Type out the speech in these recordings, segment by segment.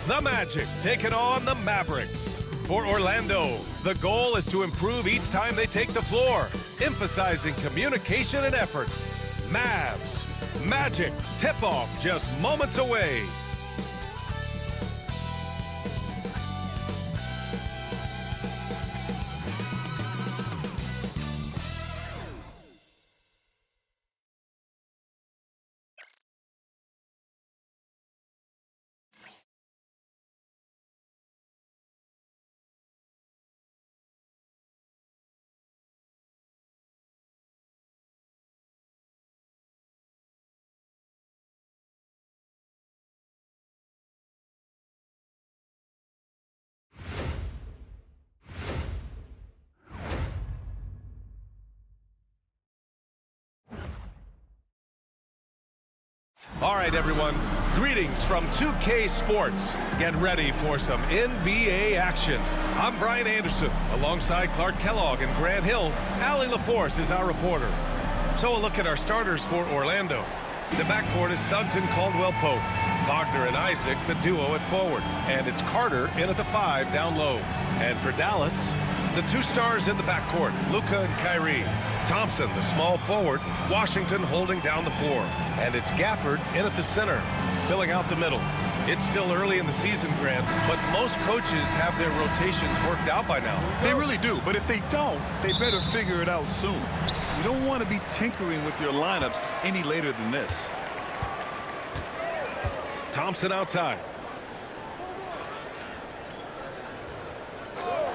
The Magic taking on the Mavericks. For Orlando, the goal is to improve each time they take the floor, emphasizing communication and effort. Mavs, Magic, tip-off just moments away. All right, everyone. Greetings from 2K Sports. Get ready for some NBA action. I'm Brian Anderson, alongside Clark Kellogg and Grant Hill. Allie LaForce is our reporter. So a look at our starters for Orlando. The backcourt is Suggs and Caldwell-Pope. Wagner and Isaac, the duo at forward. And it's Carter in at the 5 down low. And for Dallas, the two stars in the backcourt, Luka and Kyrie. Thompson, the small forward, Washington holding down the floor. And it's Gafford in at the center, filling out the middle. It's still early in the season, Grant, but most coaches have their rotations worked out by now. They really do, but if they don't, they better figure it out soon. You don't want to be tinkering with your lineups any later than this. Thompson outside.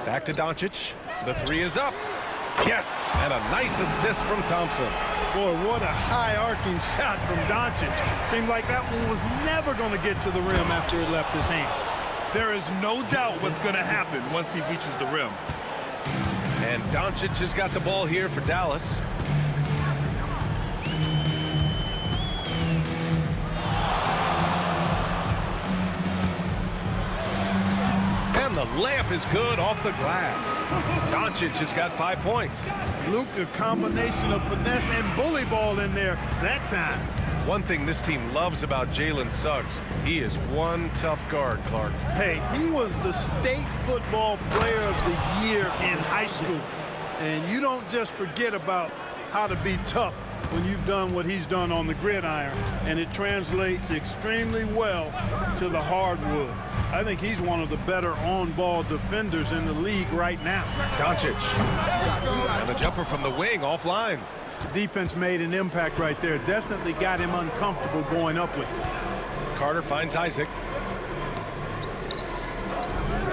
Back to Doncic. The 3 is up. Yes, and a nice assist from Thompson. Boy, what a high-arcing shot from Doncic. Seemed like that one was never going to get to the rim after it left his hands. There is no doubt what's going to happen once he reaches the rim. And Doncic has got the ball here for Dallas. And the layup is good off the glass. Doncic has got 5 points. Luke, a combination of finesse and bully ball in there that time. One thing this team loves about Jalen Suggs, he is one tough guard, Clark. Hey, he was the state football player of the year in high school. And you don't just forget about how to be tough when you've done what he's done on the gridiron. And it translates extremely well to the hardwood. I think he's one of the better on-ball defenders in the league right now. Doncic. And the jumper from the wing offline. The defense made an impact right there. Definitely got him uncomfortable going up with it. Carter finds Isaac.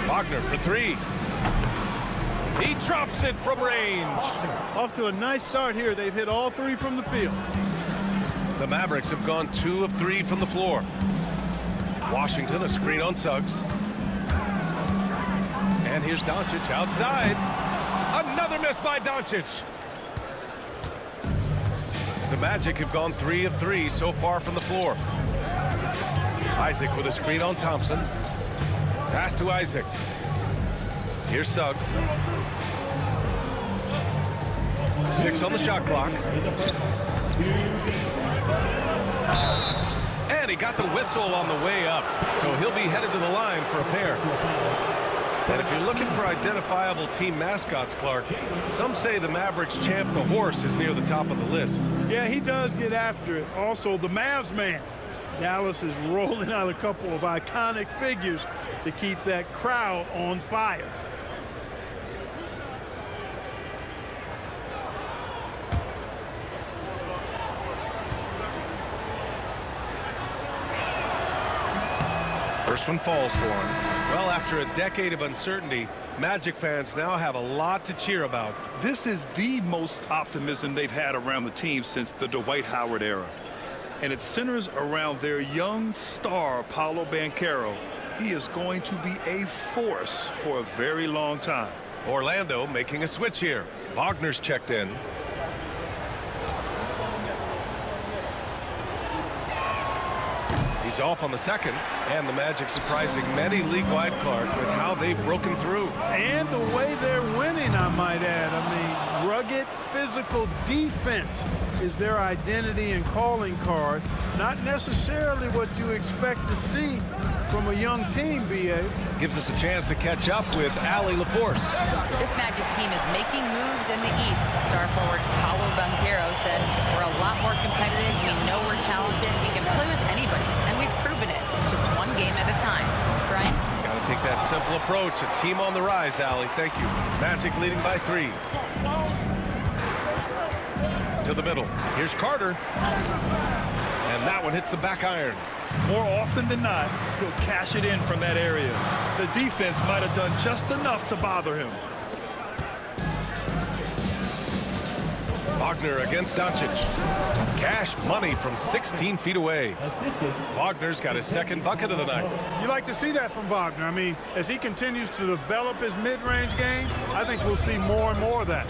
Wagner for 3. He drops it from range. Off to a nice start here. They've hit all 3 from the field. The Mavericks have gone 2 of 3 from the floor. Washington, a screen on Suggs. And here's Doncic outside. Another miss by Doncic. The Magic have gone 3 of 3 so far from the floor. Isaac with a screen on Thompson. Pass to Isaac. Here's Suggs. 6 on the shot clock. And he got the whistle on the way up, so he'll be headed to the line for a pair. And if you're looking for identifiable team mascots, Clark, some say the Mavericks champ, the horse, is near the top of the list. Yeah, he does get after it. Also, the Mavs man. Dallas is rolling out a couple of iconic figures to keep that crowd on fire. First one falls for him. Well, after a decade of uncertainty, Magic fans now have a lot to cheer about. This is the most optimism they've had around the team since the Dwight Howard era. And it centers around their young star, Paolo Banchero. He is going to be a force for a very long time. Orlando making a switch here. Wagner's checked in. He's off on the second. And the Magic surprising many league-wide, Clark, with how they've broken through. And the way they're winning, I might add. I mean, rugged physical defense is their identity and calling card. Not necessarily what you expect to see from a young team, B.A. Gives us a chance to catch up with Allie LaForce. This Magic team is making moves in the East. Star forward Paolo Banchero said, "We're a lot more competitive. We know we're talented. We can play with anybody, and we've proven it. Just one game at a time." Brian? Got to take that simple approach. A team on the rise, Allie. Thank you. Magic leading by 3. To the middle. Here's Carter. And that one hits the back iron. More often than not, he'll cash it in from that area. The defense might have done just enough to bother him. Wagner against Doncic. Cash money from 16 feet away. Wagner's got his second bucket of the night. You like to see that from Wagner. I mean, as he continues to develop his mid-range game, I think we'll see more and more of that.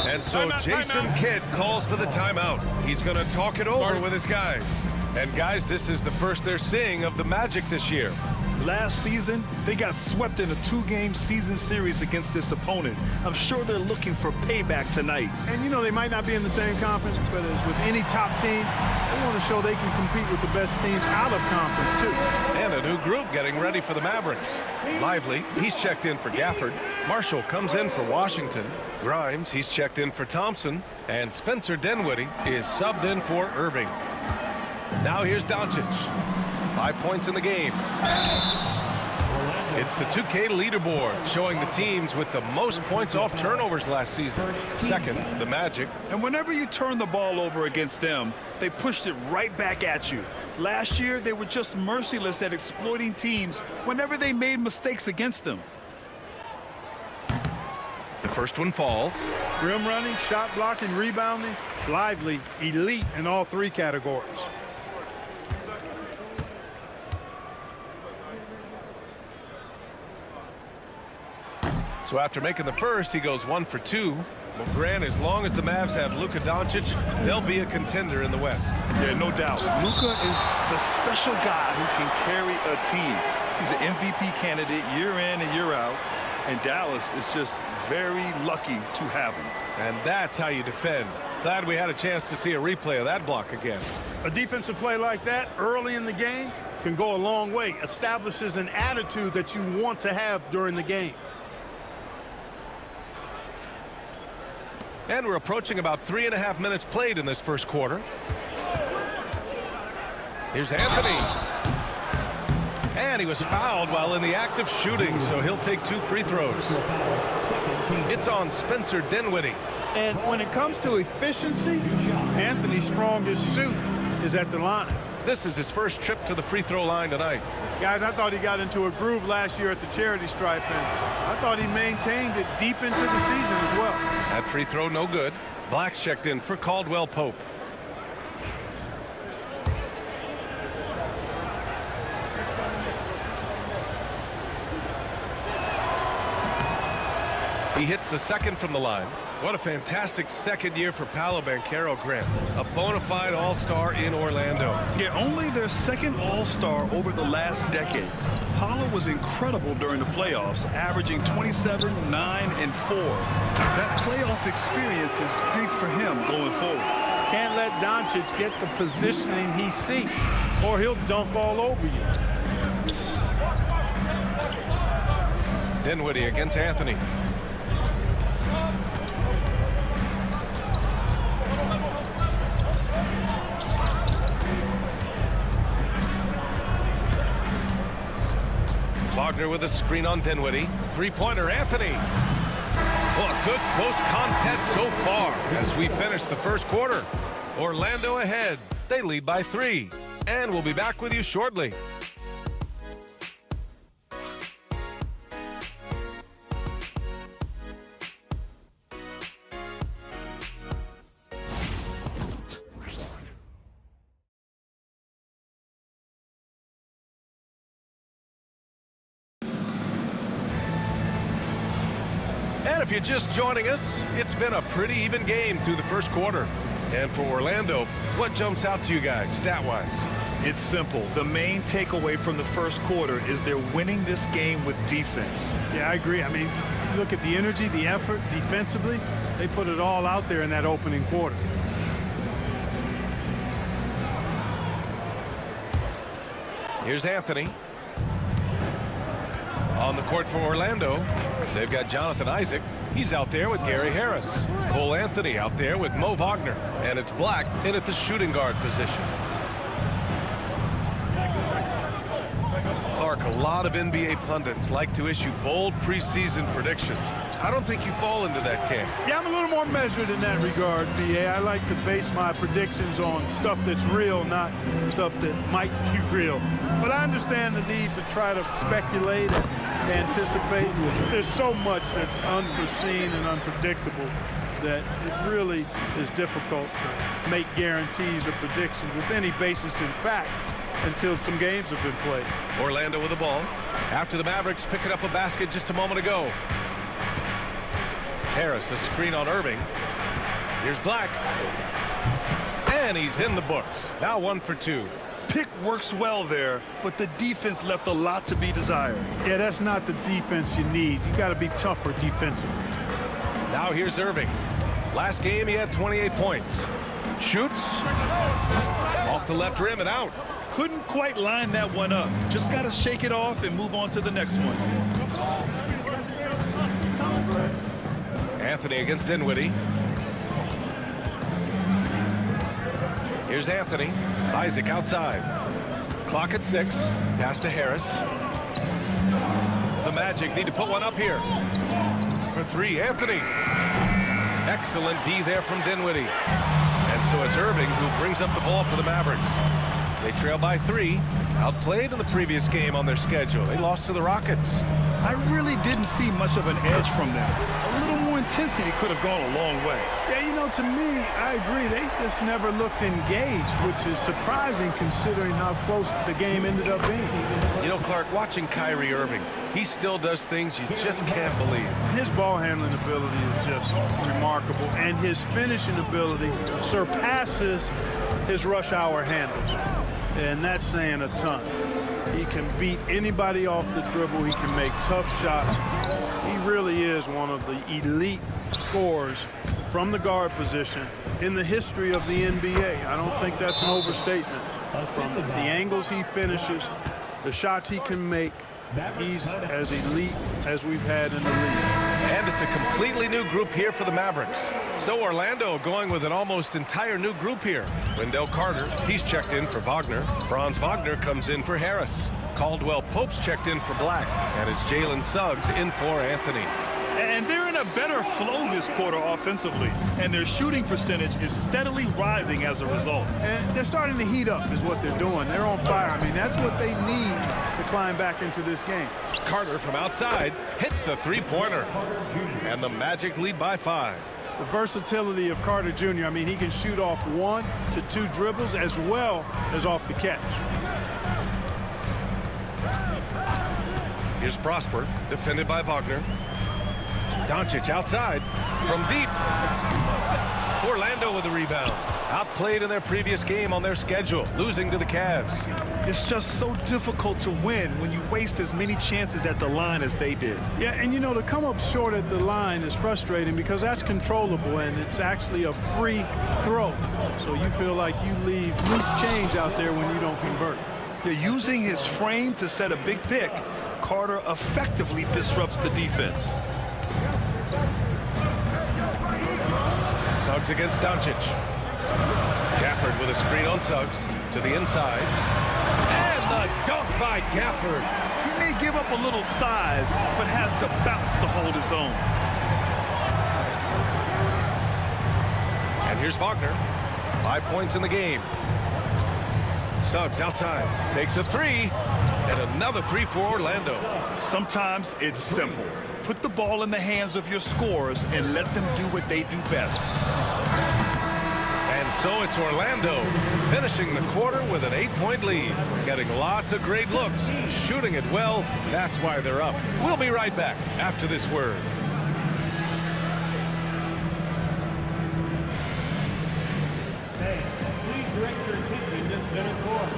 And so Jason Kidd calls for the timeout. He's going to talk it over with his guys. And guys, this is the first they're seeing of the Magic this year. Last season, they got swept in a 2-game season series against this opponent. I'm sure they're looking for payback tonight. And, you know, they might not be in the same conference, but as with any top team, they want to show they can compete with the best teams out of conference, too. And a new group getting ready for the Mavericks. Lively, he's checked in for Gafford. Marshall comes in for Washington. Grimes, he's checked in for Thompson. And Spencer Dinwiddie is subbed in for Irving. Now here's Doncic. 5 points in the game. It's the 2K leaderboard showing the teams with the most points off turnovers last season. Second, the Magic. And whenever you turn the ball over against them, they pushed it right back at you. Last year, they were just merciless at exploiting teams whenever they made mistakes against them. The first one falls. Rim running, shot blocking, rebounding, Lively, elite in all 3 categories. So after making the first, he goes 1 for 2. Well, Grant, as long as the Mavs have Luka Doncic, they'll be a contender in the West. Yeah, no doubt. Luka is the special guy who can carry a team. He's an MVP candidate year in and year out, and Dallas is just very lucky to have him. And that's how you defend. Glad we had a chance to see a replay of that block again. A defensive play like that early in the game can go a long way. Establishes an attitude that you want to have during the game. And we're approaching about 3.5 minutes played in this first quarter. Here's Anthony. And he was fouled while in the act of shooting, so he'll take 2 free throws. It's on Spencer Dinwiddie. And when it comes to efficiency, Anthony's strongest suit is at the line. This is his first trip to the free throw line tonight. Guys, I thought he got into a groove last year at the charity stripe, and I thought he maintained it deep into the season as well. That free throw no good. Black's checked in for Caldwell Pope. He hits the second from the line. What a fantastic second year for Paolo Banchero, Grant. A bona fide all-star in Orlando. Yeah, only their second all-star over the last decade. Paolo was incredible during the playoffs, averaging 27, 9, and 4. That playoff experience is big for him going forward. Can't let Doncic get the positioning he seeks, or he'll dunk all over you. Dinwiddie against Anthony. Wagner with a screen on Dinwiddie. Three-pointer, Anthony. Well, a good close contest so far as we finish the first quarter. Orlando ahead. They lead by 3. And we'll be back with you shortly. And if you're just joining us, it's been a pretty even game through the first quarter. And for Orlando, what jumps out to you guys stat-wise? It's simple. The main takeaway from the first quarter is they're winning this game with defense. Yeah, I agree. I mean, look at the energy, the effort defensively. They put it all out there in that opening quarter. Here's Anthony. On the court for Orlando, they've got Jonathan Isaac. He's out there with Gary Harris. Cole Anthony out there with Mo Wagner. And it's Black in at the shooting guard position. Clark, a lot of NBA pundits like to issue bold preseason predictions. I don't think you fall into that camp. Yeah, I'm a little more measured in that regard, B.A. I like to base my predictions on stuff that's real, not stuff that might be real. But I understand the need to try to speculate and anticipate. There's so much that's unforeseen and unpredictable that it really is difficult to make guarantees or predictions with any basis in fact until some games have been played. Orlando with the ball after the Mavericks picking up a basket just a moment ago. Harris, a screen on Irving. Here's Black. And he's in the books. Now 1 for 2. Pick works well there, but the defense left a lot to be desired. Yeah, that's not the defense you need. You got to be tougher defensively. Now here's Irving. Last game he had 28 points. Shoots. Off the left rim and out. Couldn't quite line that one up. Just got to shake it off and move on to the next one. Anthony against Dinwiddie. Here's Anthony. Isaac outside. Clock at 6. Pass to Harris. The Magic need to put one up here. For 3, Anthony. Excellent D there from Dinwiddie. And so it's Irving who brings up the ball for the Mavericks. They trail by 3. Outplayed in the previous game on their schedule. They lost to the Rockets. I really didn't see much of an edge from them. A little more intensity could have gone a long way. Yeah, you know, to me, I agree. They just never looked engaged, which is surprising considering how close the game ended up being. You know, Clark, watching Kyrie Irving, he still does things you just can't believe. His ball handling ability is just remarkable, and his finishing ability surpasses his rush hour handles. And that's saying a ton. He can beat anybody off the dribble. He can make tough shots. He really is one of the elite scorers from the guard position in the history of the NBA. I don't think that's an overstatement. From the angles he finishes, the shots he can make, he's as elite as we've had in the league. And it's a completely new group here for the Mavericks. So Orlando going with an almost entire new group here. Wendell Carter, he's checked in for Wagner. Franz Wagner comes in for Harris. Caldwell Pope's checked in for Black. And it's Jalen Suggs in for Anthony. And they're in a better flow this quarter offensively. And their shooting percentage is steadily rising as a result. And they're starting to heat up is what they're doing. They're on fire. I mean, that's what they need to climb back into this game. Carter from outside hits the three-pointer. And the Magic lead by 5. The versatility of Carter Jr., I mean, he can shoot off 1 to 2 dribbles as well as off the catch. Here's Prosper, defended by Wagner. Doncic outside from deep. Orlando with the rebound. Outplayed in their previous game on their schedule, losing to the Cavs. It's just so difficult to win when you waste as many chances at the line as they did. Yeah, and you know, to come up short at the line is frustrating because that's controllable and it's actually a free throw. So you feel like you leave loose change out there when you don't convert. They're using his frame to set a big pick. Carter effectively disrupts the defense. Suggs against Doncic. Gafford with a screen on Suggs to the inside. And the dunk by Gafford. He may give up a little size, but has the bounce to hold his own. And here's Wagner. 5 points in the game. Suggs outside. Takes a 3. And another 3 for Orlando. Sometimes it's simple. Put the ball in the hands of your scorers and let them do what they do best. And so it's Orlando finishing the quarter with an 8-point lead. Getting lots of great looks, shooting it well. That's why they're up. We'll be right back after this word. Hey, please direct your attention to center court.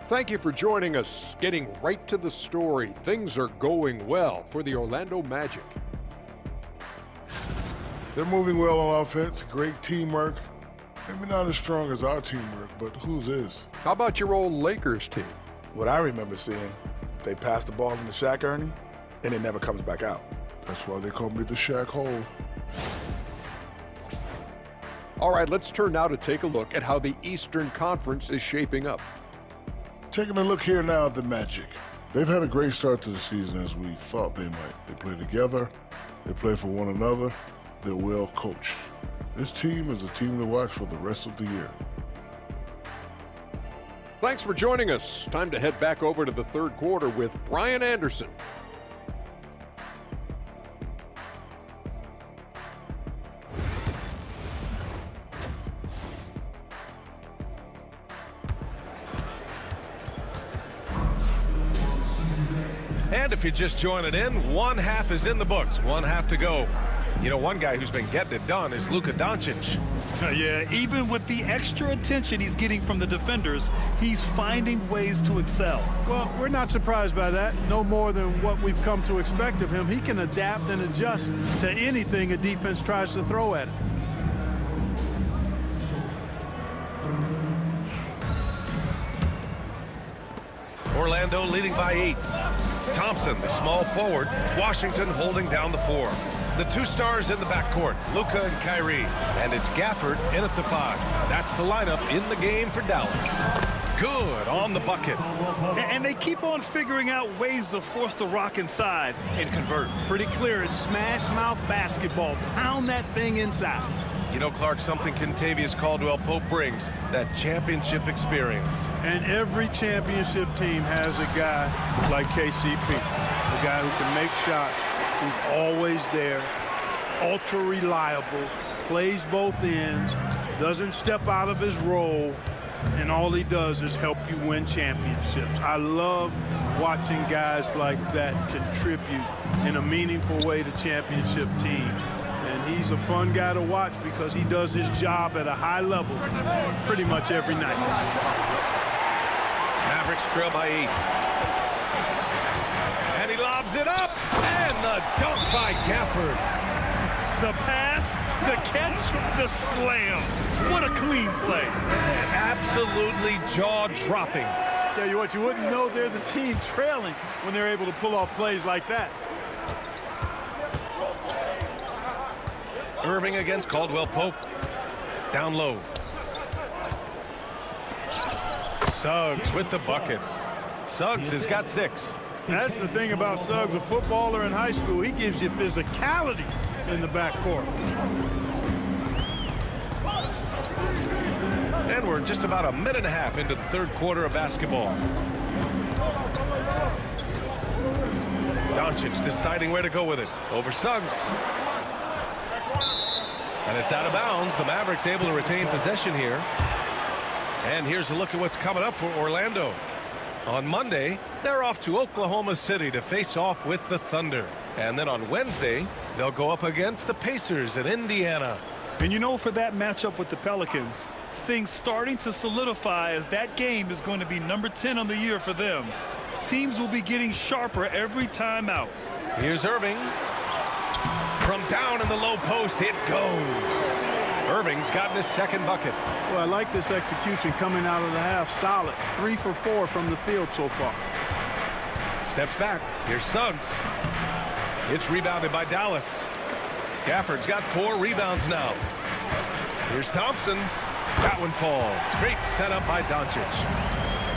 Thank you for joining us. Getting right to the story, things are going well for the Orlando Magic. They're moving well on offense, great teamwork. Maybe not as strong as our teamwork, but whose is? How about your old Lakers team? What I remember seeing, they pass the ball into Shaq, Ernie, and it never comes back out. That's why they call me the Shaq Hole. All right, let's turn now to take a look at how the Eastern Conference is shaping up. Taking a look here now at the Magic. They've had a great start to the season as we thought they might. They play together, they play for one another, they're well coached. This team is a team to watch for the rest of the year. Thanks for joining us. Time to head back over to the third quarter with Brian Anderson. And if you're just joining in, one half is in the books, one half to go. You know, one guy who's been getting it done is Luka Doncic. Yeah, even with the extra attention he's getting from the defenders, he's finding ways to excel. Well, we're not surprised by that. No more than what we've come to expect of him. He can adapt and adjust to anything a defense tries to throw at him. Orlando leading by 8. Thompson, the small forward. Washington holding down the 4. The two stars in the backcourt, Luka and Kyrie. And it's Gafford in at the 5. That's the lineup in the game for Dallas. Good on the bucket. And they keep on figuring out ways to force the rock inside and convert. Pretty clear. It's smash mouth basketball. Pound that thing inside. You know, Clark, something Kentavious Caldwell-Pope brings, that championship experience. And every championship team has a guy like KCP, a guy who can make shots, who's always there, ultra reliable, plays both ends, doesn't step out of his role, and all he does is help you win championships. I love watching guys like that contribute in a meaningful way to championship teams. And he's a fun guy to watch because he does his job at a high level pretty much every night. Mavericks trail by 8. And he lobs it up. And the dunk by Gafford. The pass, the catch, the slam. What a clean play. Absolutely jaw-dropping. Tell you what, you wouldn't know they're the team trailing when they're able to pull off plays like that. Irving against Caldwell-Pope. Down low. Suggs with the bucket. Suggs has got 6. That's the thing about Suggs, a footballer in high school. He gives you physicality in the backcourt. And we're just about a minute and a half into the third quarter of basketball. Doncic deciding where to go with it. Over Suggs. And it's out of bounds. The Mavericks able to retain possession here. And here's a look at what's coming up for Orlando. On Monday, they're off to Oklahoma City to face off with the Thunder. And then on Wednesday, they'll go up against the Pacers in Indiana. And you know, for that matchup with the Pelicans, things starting to solidify as that game is going to be number 10 on the year for them. Teams will be getting sharper every time out. Here's Irving. From down in the low post, it goes. Irving's gotten his second bucket. Well, I like this execution coming out of the half. Solid. 3 for 4 from the field so far. Steps back. Here's Suggs. It's rebounded by Dallas. Gafford's got 4 rebounds now. Here's Thompson. That one falls. Great setup by Doncic.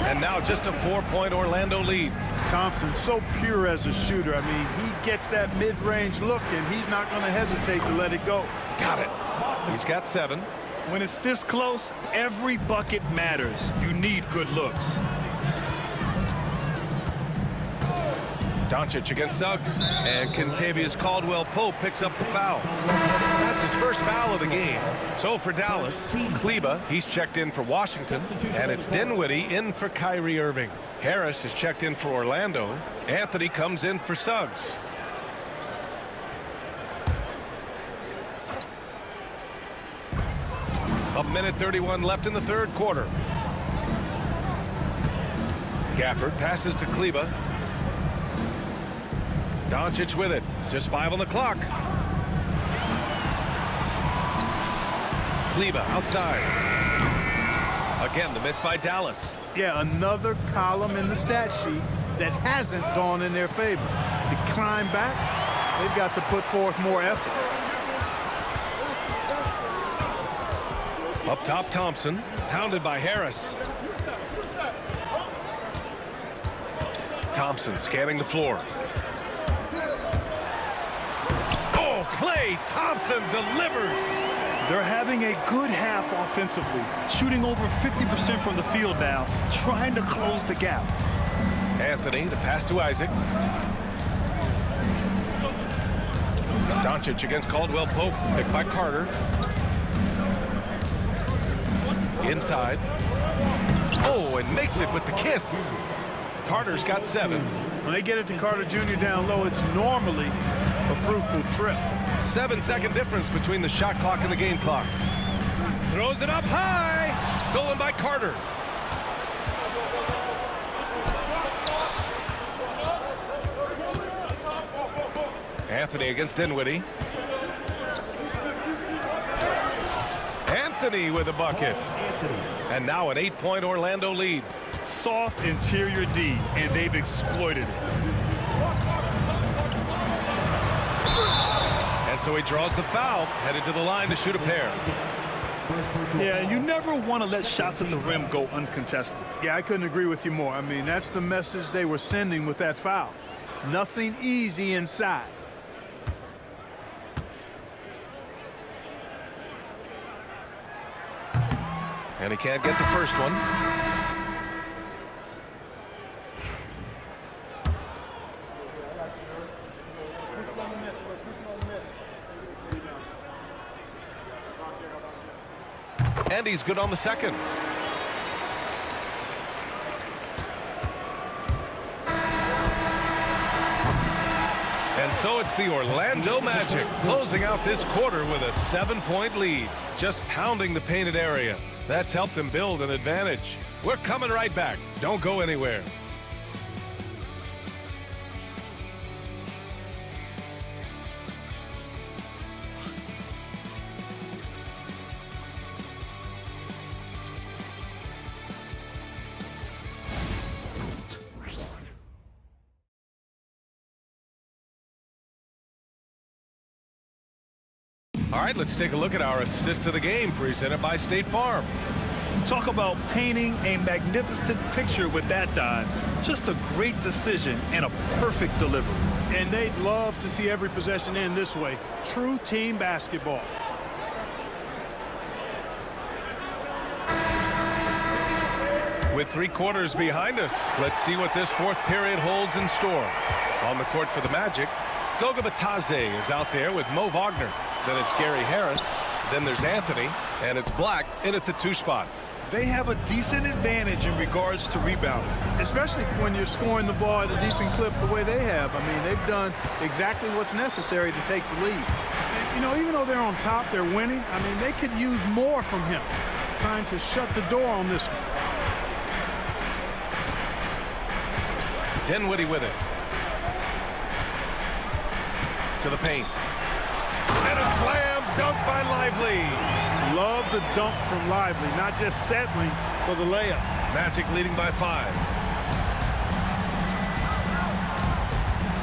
And now just a 4-point Orlando lead. Thompson so pure as a shooter. I mean, he gets that mid-range look, and he's not going to hesitate to let it go. Got it. He's got 7. When it's this close, every bucket matters. You need good looks. Doncic against Suggs. And Kentavious Caldwell-Pope picks up the foul. That's his first foul of the game. So for Dallas, Kleba, he's checked in for Washington. And it's Dinwiddie in for Kyrie Irving. Harris is checked in for Orlando. Anthony comes in for Suggs. A minute 31 left in the third quarter. Gafford passes to Kleba. Doncic with it. Just 5 on the clock. Kleba outside. Again, the miss by Dallas. Yeah, another column in the stat sheet that hasn't gone in their favor. To climb back, they've got to put forth more effort. Up top, Thompson, pounded by Harris. Thompson scanning the floor. Oh, Klay Thompson delivers. They're having a good half offensively, shooting over 50% from the field now, trying to close the gap. Anthony, the pass to Isaac. Doncic against Caldwell Pope, picked by Carter. Inside. Oh, and makes it with the kiss. Carter's got 7. When they get it to Carter Jr. down low, it's normally a fruitful trip. 7-second difference between the shot clock and the game clock. Throws it up high. Stolen by Carter. Anthony against Dinwiddie. Anthony with a bucket. And now an 8-point Orlando lead. Soft interior D, and they've exploited it. And so he draws the foul, headed to the line to shoot a pair. Yeah, you never want to let shots at the rim go uncontested. Yeah, I couldn't agree with you more. I mean, that's the message they were sending with that foul. Nothing easy inside. And he can't get the first one. And he's good on the second. And so it's the Orlando Magic closing out this quarter with a 7-point lead. Just pounding the painted area. That's helped them build an advantage. We're coming right back. Don't go anywhere. All right, let's take a look at our assist of the game presented by State Farm. Talk about painting a magnificent picture with that dive. Just a great decision and a perfect delivery. And they'd love to see every possession end this way. True team basketball. With 3 quarters behind us, let's see what this 4th period holds in store. On the court for the Magic, Goga Bitadze is out there with Mo Wagner. Then it's Gary Harris. Then there's Anthony. And it's Black in at the 2 spot. They have a decent advantage in regards to rebounding. Especially when you're scoring the ball at a decent clip the way they have. I mean, they've done exactly what's necessary to take the lead. You know, even though they're on top, they're winning. I mean, they could use more from him. Trying to shut the door on this one. Dinwiddie with it. To the paint. And a slam dunk by Lively. Love the dunk from Lively, not just settling for the layup. Magic leading by 5.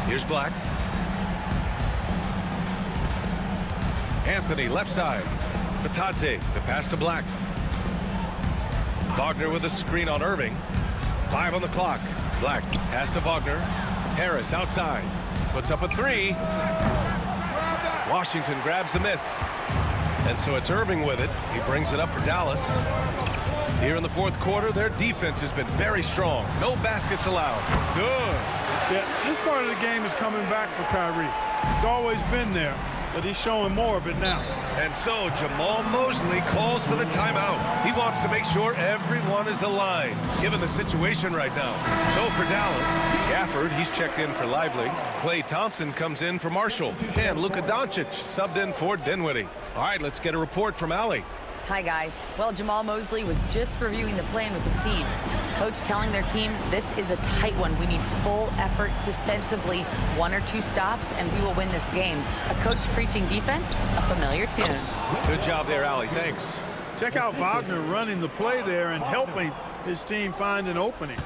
Here's Black. Anthony left side. Bitadze, the pass to Black. Wagner with a screen on Irving. 5 on the clock. Black pass to Wagner. Harris outside. Puts up a 3. Washington grabs the miss. And so it's Irving with it. He brings it up for Dallas. Here in the 4th quarter, their defense has been very strong. No baskets allowed. Good. Yeah, this part of the game is coming back for Kyrie. It's always been there, but he's showing more of it now. And so Jamal Mosley calls for the timeout. He wants to make sure everyone is aligned, given the situation right now. So for Dallas, Gafford, he's checked in for Lively. Klay Thompson comes in for Marshall. And Luka Doncic subbed in for Dinwiddie. All right, let's get a report from Allie. Hi, guys. Well, Jamal Mosley was just reviewing the plan with his team. Coach telling their team, this is a tight one. We need full effort defensively, 1 or 2 stops, and we will win this game. A coach preaching defense, a familiar tune. Good job there, Allie. Thanks. Check out Wagner running the play there and helping his team find an opening.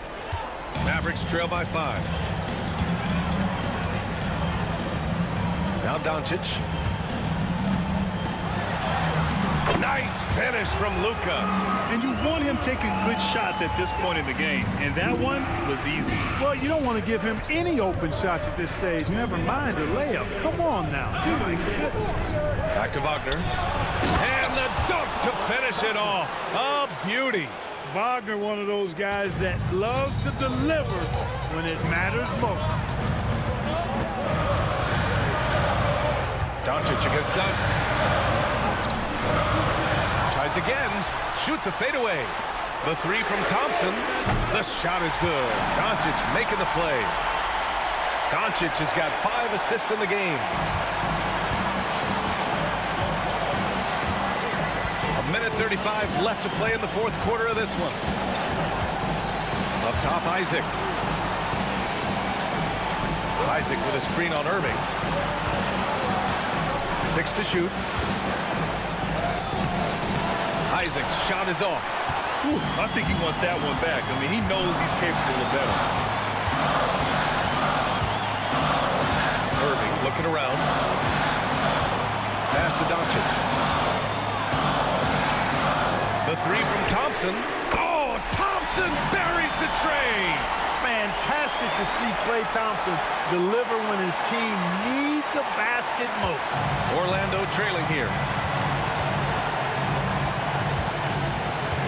Mavericks trail by 5. Now Doncic. Nice finish from Luka. And you want him taking good shots at this point in the game, and that one was easy. Well, you don't want to give him any open shots at this stage, never mind a layup. Come on now. My goodness. Back to Wagner. And the dunk to finish it off. A beauty. Wagner, one of those guys that loves to deliver when it matters most. Doncic against Suggs. Tries again. Shoots a fadeaway. The 3 from Thompson. The shot is good. Doncic making the play. Doncic has got 5 assists in the game. 1:35 left to play in the 4th quarter of this one. Up top, Isaac. Isaac with a screen on Irving. 6 to shoot. Isaac's shot is off. Ooh, I think he wants that one back. I mean, he knows he's capable of better. Irving looking around. Pass to Doncic. The 3 from Thompson. Oh, Thompson buries the tray. Fantastic to see Klay Thompson deliver when his team needs a basket most. Orlando trailing here.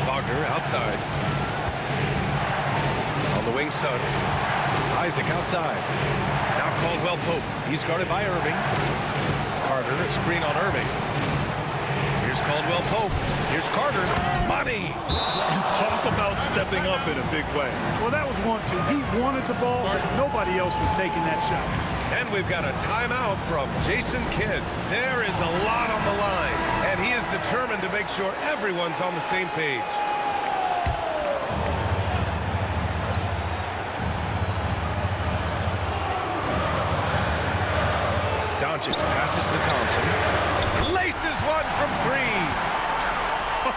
Wagner outside. On the wing, Suggs. Isaac outside. Now Caldwell Pope. He's guarded by Irving. Carter, a screen on Irving. Here's Caldwell Pope. Here's Carter. Money. Talk about stepping up in a big way. Well, that was 1-2. He wanted the ball, but nobody else was taking that shot. And we've got a timeout from Jason Kidd. There is a lot on the line, and he is determined to make sure everyone's on the same page. Doncic passes to Thompson. Laces one from 3.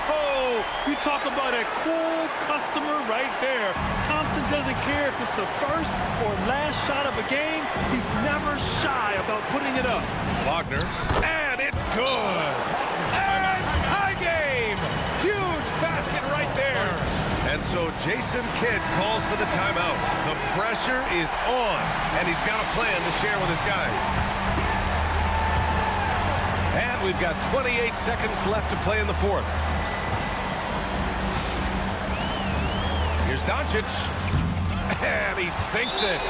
Oh, you talk about a cool customer right there. Thompson doesn't care if it's the first or last shot of a game. He's never shy about putting it up. Wagner, and it's good. And tie game. Huge basket right there. And so Jason Kidd calls for the timeout. The pressure is on, and he's got a plan to share with his guys. And we've got 28 seconds left to play in the 4th. Here's Doncic. And he sinks it.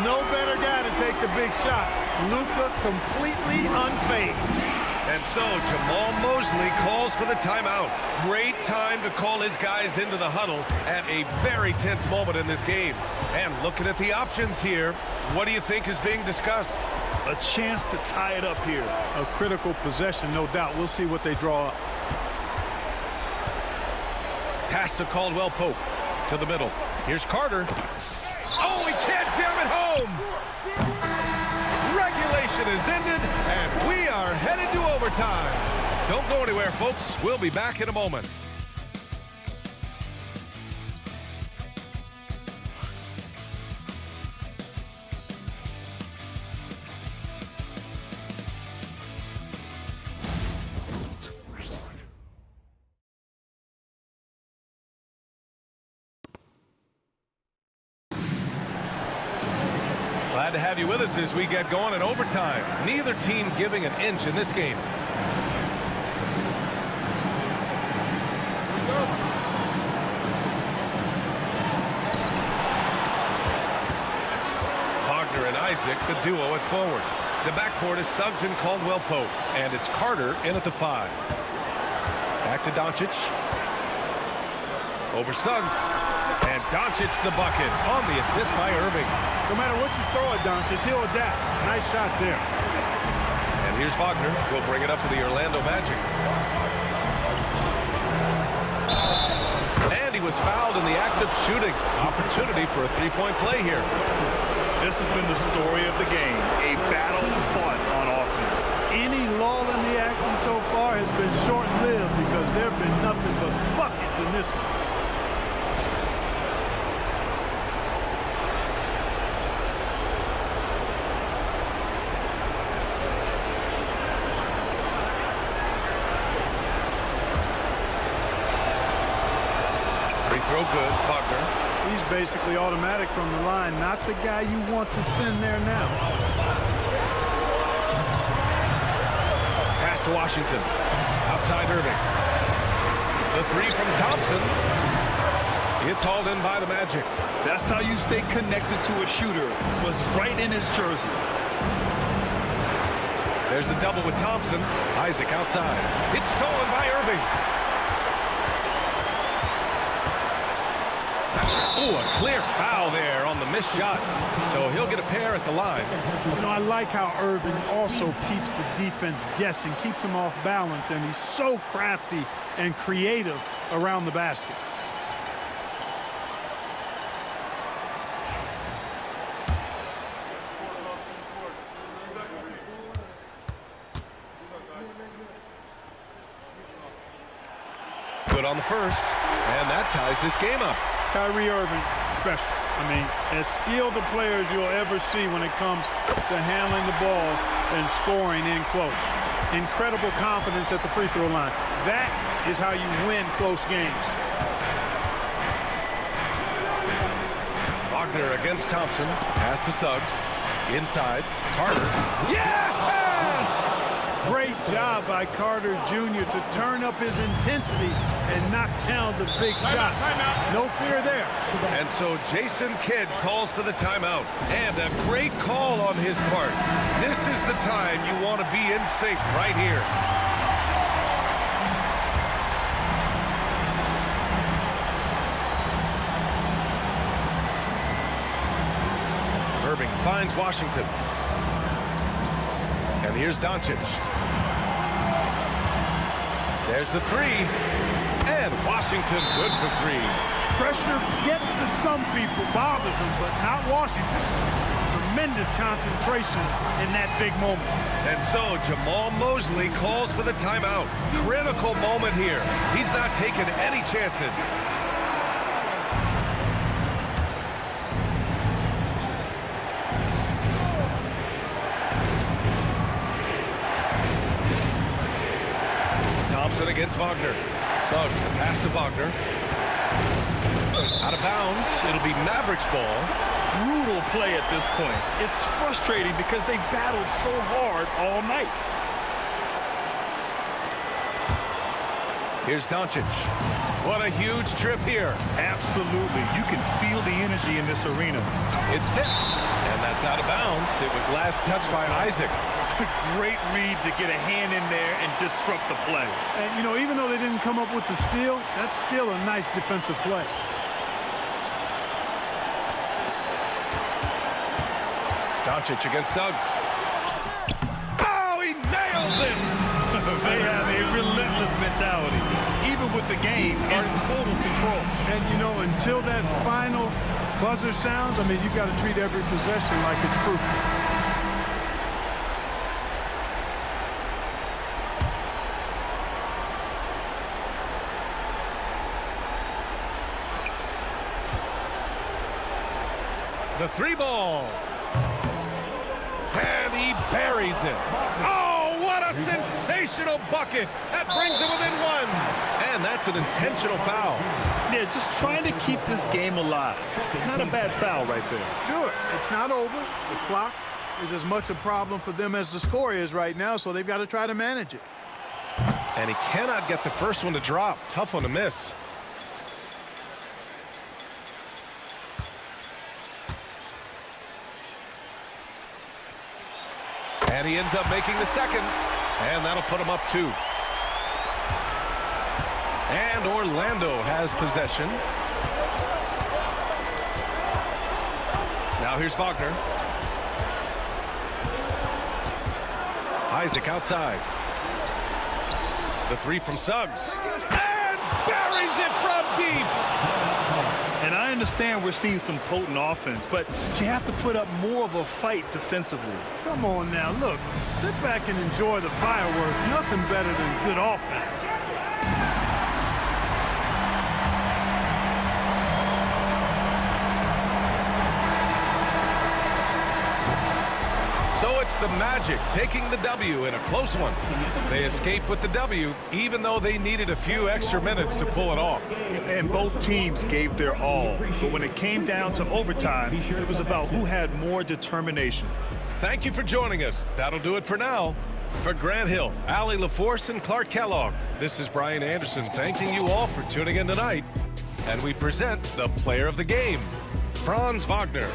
No better guy to take the big shot. Luka completely unfazed. And so Jamal Mosley calls for the timeout. Great time to call his guys into the huddle at a very tense moment in this game. And looking at the options here, what do you think is being discussed? A chance to tie it up here. A critical possession, no doubt. We'll see what they draw up. Pass to Caldwell Pope to the middle. Here's Carter. Oh, he can't jam it home. Regulation is ended, and we are headed to overtime. Don't go anywhere, folks. We'll be back in a moment. Glad to have you with us as we get going in overtime. Neither team giving an inch in this game. Wagner and Isaac, the duo at forward. The backcourt is Suggs and Caldwell Pope, and it's Carter in at the 5. Back to Doncic. Over Suggs. And Doncic the bucket on the assist by Irving. No matter what you throw at Doncic, he'll adapt. Nice shot there. And here's Wagner. He'll bring it up for the Orlando Magic. was fouled in the act of shooting. Opportunity for a three-point play here. This has been the story of the game, a battle fought on offense. Any lull in the action so far has been short-lived because there have been nothing but buckets in this one. Throw good, Wagner. He's basically automatic from the line, not the guy you want to send there now. Pass to Washington. Outside Irving. The three from Thompson. It's hauled in by the Magic. That's how you stay connected to a shooter. Was right in his jersey. There's the double with Thompson. Isaac outside. It's stolen by Irving. Ooh, a clear foul there on the missed shot. So he'll get a pair at the line. You know, I like how Irving also keeps the defense guessing, keeps them off balance, and he's so crafty and creative around the basket. Good on the first, and that ties this game up. Kyrie Irving, special. I mean, as skilled a player as you'll ever see when it comes to handling the ball and scoring in close. Incredible confidence at the free throw line. That is how you win close games. Wagner against Thompson. Pass to Suggs. Inside. Carter. Yes! Great job by Carter Jr. to turn up his intensity and knock down the big shot. No fear there. And so Jason Kidd calls for the timeout. And a great call on his part. This is the time you want to be in sync right here. Irving finds Washington. And here's Doncic. There's the three. And Washington good for three. Pressure gets to some people, bothers them, but not Washington. Tremendous concentration in that big moment. And so Jamal Mosley calls for the timeout. Critical moment here. He's not taking any chances. Thompson against Wagner. Suggs, the pass to Wagner. Out of bounds. It'll be Mavericks ball. Brutal play at this point. It's frustrating because they've battled so hard all night. Here's Doncic. What a huge trip here. Absolutely. You can feel the energy in this arena. It's tipped. And that's out of bounds. It was last touched by Isaac. Great read to get a hand in there and disrupt the play. And, you know, even though they didn't come up with the steal, that's still a nice defensive play. Doncic against Suggs. Oh, he nails him! They have a relentless mentality. Even with the game in total control. And, you know, until that final buzzer sounds, I mean, you've got to treat every possession like it's crucial. The three ball. And he buries it. Oh, what a sensational bucket. That brings it within one. And that's an intentional foul. Yeah, just trying to keep this game alive. Not a bad foul right there. Sure, it's not over. The clock is as much a problem for them as the score is right now, so they've got to try to manage it. And he cannot get the first one to drop. Tough one to miss. And he ends up making the second. And that'll put him up 2. And Orlando has possession. Now here's Wagner. Isaac outside. The three from Suggs. And buries it from deep. And I understand we're seeing some potent offense, but you have to put up more of a fight defensively. Come on now, look. Sit back and enjoy the fireworks. Nothing better than good offense. So it's the Magic taking the W in a close one. They escape with the W, even though they needed a few extra minutes to pull it off. And both teams gave their all. But when it came down to overtime, it was about who had more determination. Thank you for joining us. That'll do it for now. For Grant Hill, Allie LaForce, and Clark Kellogg, this is Brian Anderson thanking you all for tuning in tonight. And we present the player of the game, Franz Wagner.